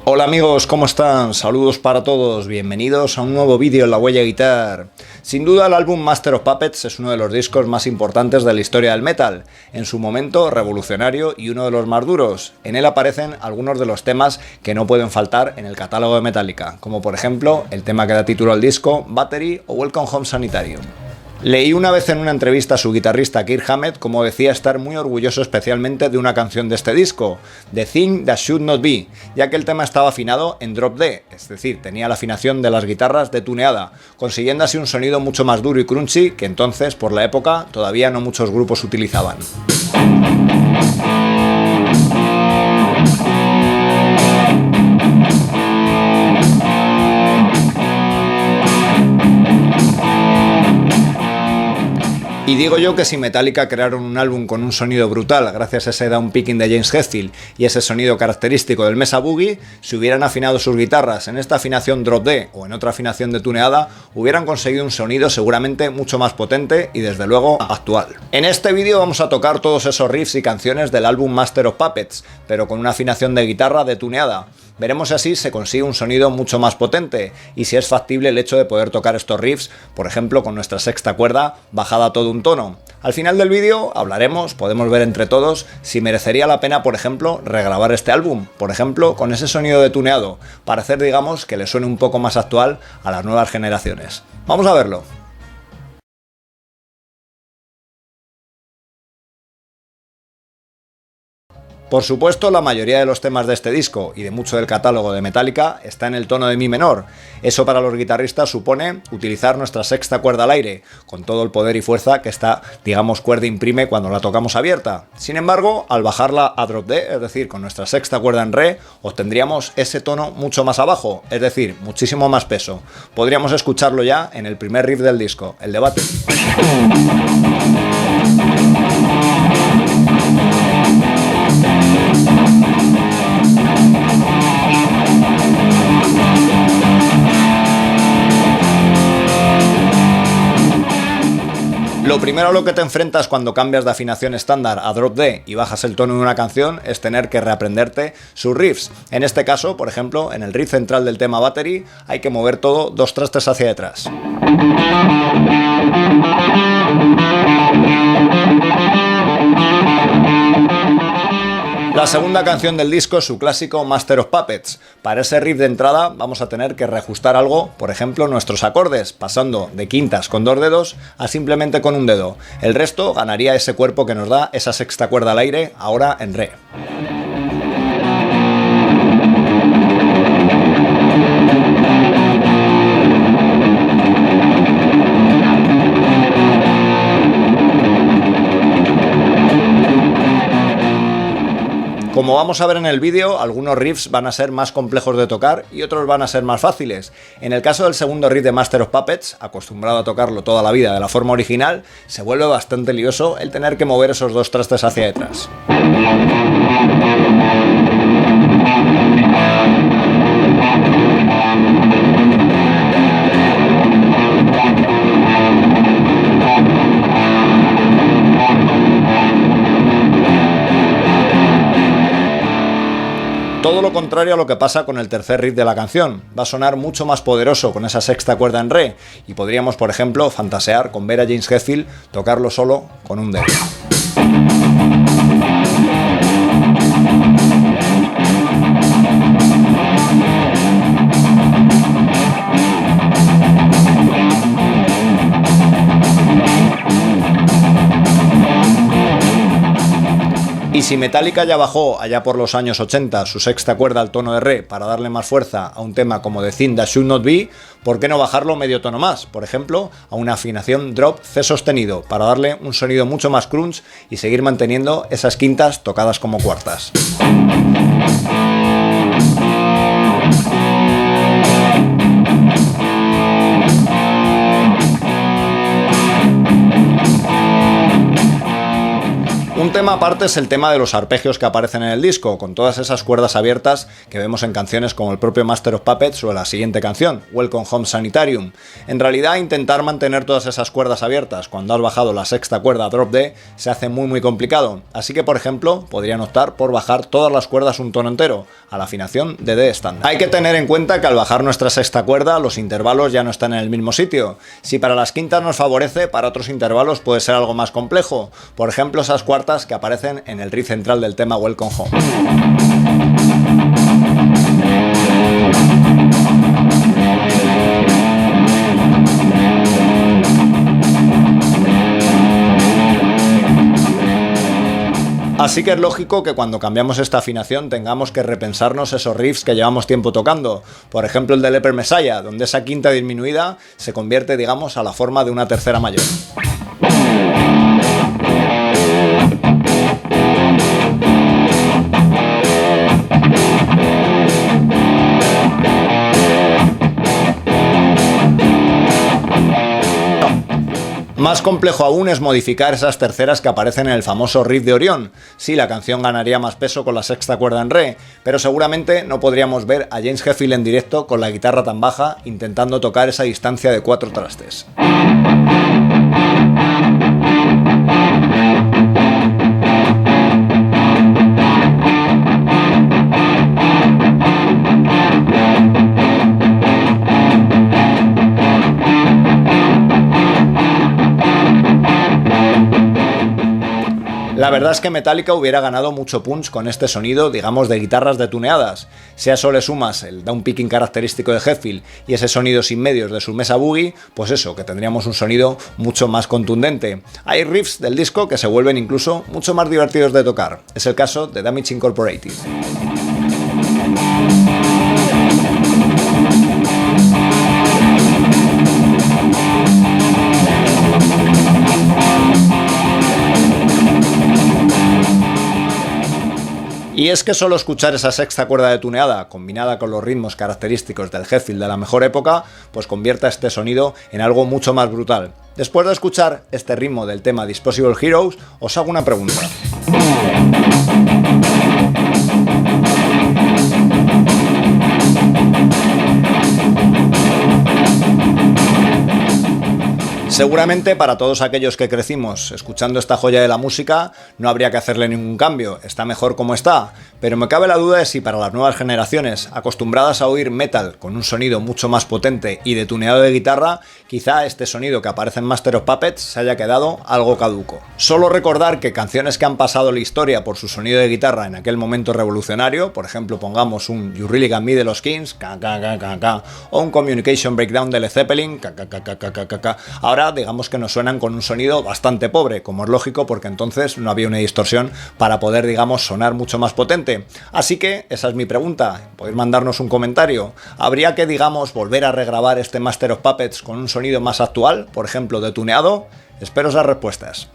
Hola amigos, ¿cómo están? Saludos para todos, bienvenidos a un nuevo vídeo en La Huella Guitar. Sin duda el álbum Master of Puppets es uno de los discos más importantes de la historia del metal, en su momento revolucionario y uno de los más duros. En él aparecen algunos de los temas que no pueden faltar en el catálogo de Metallica, como por ejemplo el tema que da título al disco, Battery o Welcome Home Sanitarium. Leí una vez en una entrevista a su guitarrista Kirk Hammett como decía estar muy orgulloso especialmente de una canción de este disco, The Thing That Should Not Be, ya que el tema estaba afinado en drop D, es decir, tenía la afinación de las guitarras detuneada, consiguiendo así un sonido mucho más duro y crunchy que entonces, por la época, todavía no muchos grupos utilizaban. Y digo yo que si Metallica crearon un álbum con un sonido brutal gracias a ese downpicking de James Hetfield y ese sonido característico del Mesa Boogie, si hubieran afinado sus guitarras en esta afinación drop D o en otra afinación detuneada, hubieran conseguido un sonido seguramente mucho más potente y desde luego actual. En este vídeo vamos a tocar todos esos riffs y canciones del álbum Master of Puppets, pero con una afinación de guitarra detuneada. Veremos si así se consigue un sonido mucho más potente y si es factible el hecho de poder tocar estos riffs, por ejemplo con nuestra sexta cuerda bajada a todo un tono. Al final del vídeo hablaremos, podemos ver entre todos, si merecería la pena, por ejemplo, regrabar este álbum, por ejemplo con ese sonido detuneado, para hacer, digamos, que le suene un poco más actual a las nuevas generaciones. Vamos a verlo. Por supuesto, la mayoría de los temas de este disco y de mucho del catálogo de Metallica está en el tono de mi menor. Eso para los guitarristas supone utilizar nuestra sexta cuerda al aire, con todo el poder y fuerza que esta, digamos, cuerda imprime cuando la tocamos abierta. Sin embargo, al bajarla a drop D, es decir, con nuestra sexta cuerda en Re, obtendríamos ese tono mucho más abajo, es decir, muchísimo más peso. Podríamos escucharlo ya en el primer riff del disco, el de Battery. Lo primero a lo que te enfrentas cuando cambias de afinación estándar a drop D y bajas el tono de una canción es tener que reaprenderte sus riffs. En este caso, por ejemplo, en el riff central del tema Battery hay que mover todo dos trastes hacia detrás. La segunda canción del disco es su clásico Master of Puppets. Para ese riff de entrada vamos a tener que reajustar algo, por ejemplo nuestros acordes, pasando de quintas con dos dedos a simplemente con un dedo. El resto ganaría ese cuerpo que nos da esa sexta cuerda al aire, ahora en Re. Como vamos a ver en el vídeo, algunos riffs van a ser más complejos de tocar y otros van a ser más fáciles. En el caso del segundo riff de Master of Puppets, acostumbrado a tocarlo toda la vida de la forma original, se vuelve bastante lioso el tener que mover esos dos trastes hacia detrás. Todo lo contrario a lo que pasa con el tercer riff de la canción. Va a sonar mucho más poderoso con esa sexta cuerda en Re y podríamos, por ejemplo, fantasear con ver a James Hetfield tocarlo solo con un dedo. Y si Metallica ya bajó allá por los años 80 su sexta cuerda al tono de Re para darle más fuerza a un tema como The Thing That Should Not Be, ¿por qué no bajarlo medio tono más? Por ejemplo, a una afinación drop C sostenido para darle un sonido mucho más crunch y seguir manteniendo esas quintas tocadas como cuartas. Un tema aparte es el tema de los arpegios que aparecen en el disco, con todas esas cuerdas abiertas que vemos en canciones como el propio Master of Puppets o la siguiente canción, Welcome Home Sanitarium. En realidad, intentar mantener todas esas cuerdas abiertas cuando has bajado la sexta cuerda drop D se hace muy complicado, así que por ejemplo podrían optar por bajar todas las cuerdas un tono entero, a la afinación de D estándar. Hay que tener en cuenta que al bajar nuestra sexta cuerda los intervalos ya no están en el mismo sitio. Si para las quintas nos favorece, para otros intervalos puede ser algo más complejo, por ejemplo esas cuartas que aparecen en el riff central del tema Welcome Home. Así que es lógico que cuando cambiamos esta afinación tengamos que repensarnos esos riffs que llevamos tiempo tocando. Por ejemplo el de Leper Messiah, donde esa quinta disminuida se convierte, digamos, a la forma de una tercera mayor. Más complejo aún es modificar esas terceras que aparecen en el famoso riff de Orión. Sí, la canción ganaría más peso con la sexta cuerda en re, pero seguramente no podríamos ver a James Hetfield en directo con la guitarra tan baja intentando tocar esa distancia de 4 trastes. La verdad es que Metallica hubiera ganado mucho punch con este sonido, digamos, de guitarras detuneadas. Si a eso le sumas el downpicking característico de Hetfield y ese sonido sin medios de su Mesa Boogie, pues eso, que tendríamos un sonido mucho más contundente. Hay riffs del disco que se vuelven incluso mucho más divertidos de tocar. Es el caso de Damage Incorporated. Y es que solo escuchar esa sexta cuerda detuneada, combinada con los ritmos característicos del Hetfield de la mejor época, pues convierte a este sonido en algo mucho más brutal. Después de escuchar este ritmo del tema Disposable Heroes, os hago una pregunta. Seguramente para todos aquellos que crecimos escuchando esta joya de la música no habría que hacerle ningún cambio, está mejor como está, pero me cabe la duda de si para las nuevas generaciones, acostumbradas a oír metal con un sonido mucho más potente y detuneado de guitarra, quizá este sonido que aparece en Master of Puppets se haya quedado algo caduco. Solo recordar que canciones que han pasado la historia por su sonido de guitarra en aquel momento revolucionario, por ejemplo pongamos un You Really Got Me de los Kings, o un Communication Breakdown de Led Zeppelin, ahora digamos que nos suenan con un sonido bastante pobre, como es lógico porque entonces no había una distorsión para poder, digamos, sonar mucho más potente. Así que esa es mi pregunta, podéis mandarnos un comentario. ¿Habría que, digamos, volver a regrabar este Master of Puppets con un sonido más actual, por ejemplo detuneado? Espero esas respuestas.